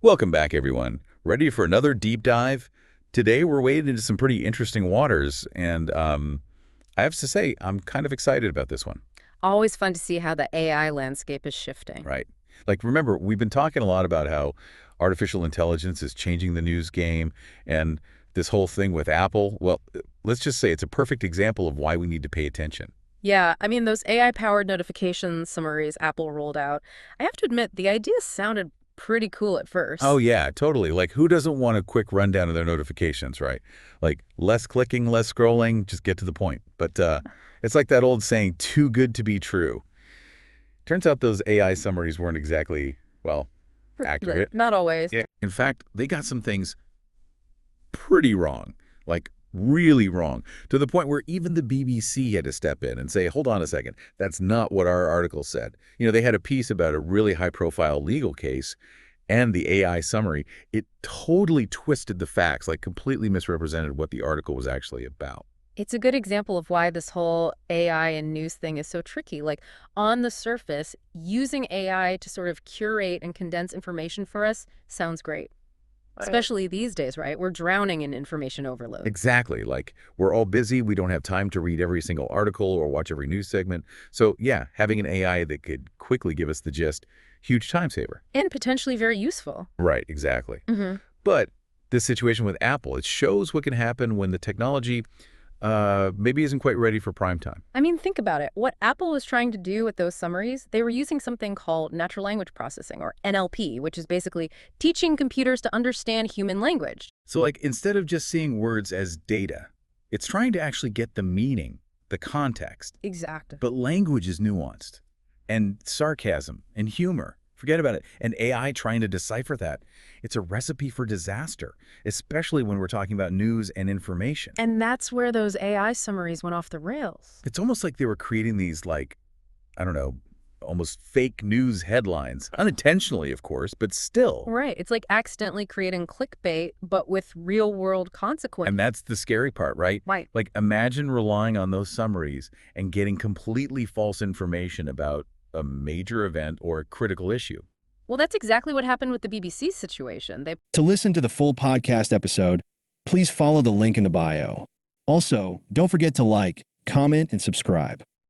Welcome back, everyone. Ready for another deep dive? Today, we're wading into some pretty interesting waters, and I have to say, I'm kind of excited about this one, Always fun to see how the AI landscape is shifting. right? Like, remember, we've been talking a lot about how artificial intelligence is changing the news game, and this whole thing with Apple, well, let's just say it's a perfect example of why we need to pay attention. Yeah, I mean, those AI-powered notification summaries Apple rolled out, I have to admit, the idea sounded pretty cool at Oh, first. yeah, totally. Like, who doesn't want a quick rundown of their notifications, right? Like, less clicking, less scrolling, just get to the point. But it's like that old saying, too good to be true. Turns out those AI summaries weren't exactly, well, accurate. Not always. Yeah. In fact, they got some things pretty wrong, like really wrong, to the point where even the BBC had to step in and say, hold on a second, that's not what our article said. They had a piece about a really high-profile legal case, and the AI summary, it totally twisted the facts, like completely misrepresented what the article was actually about. It's a good example of why this whole AI and news thing is so tricky. Like, on the surface, using AI to sort of curate and condense information for us sounds great. Especially these days, right? We're drowning in information overload. Exactly. Like, we're all busy. We don't have time to read every single article or watch every news segment. So, yeah, having an AI that could quickly give us the gist, huge time saver. And potentially very useful. Right, exactly. Hmm. But this situation with Apple, it shows what can happen when the technology maybe isn't quite ready for prime time. I mean, think about it. What Apple was trying to do with those summaries, they were using something called natural language processing, or NLP, which is basically teaching computers to understand human language. So, like, instead of just seeing words as data, it's trying to actually get the meaning, the context. Exactly. But language is nuanced, and sarcasm and humor. Forget about it. And AI trying to decipher that. It's a recipe for disaster, especially when we're talking about news and information. And that's where those AI summaries went off the rails. It's almost like they were creating these, like, I don't know, almost fake news headlines. Unintentionally, of course, but still. Right. It's like accidentally creating clickbait, but with real world consequences. And that's the scary part, right? Right. Like, imagine relying on those summaries and getting completely false information about a major event or a critical issue. Well, that's exactly what happened with the BBC situation. They To listen to the full podcast episode, please follow the link in the bio. Also, don't forget to like, comment, and subscribe.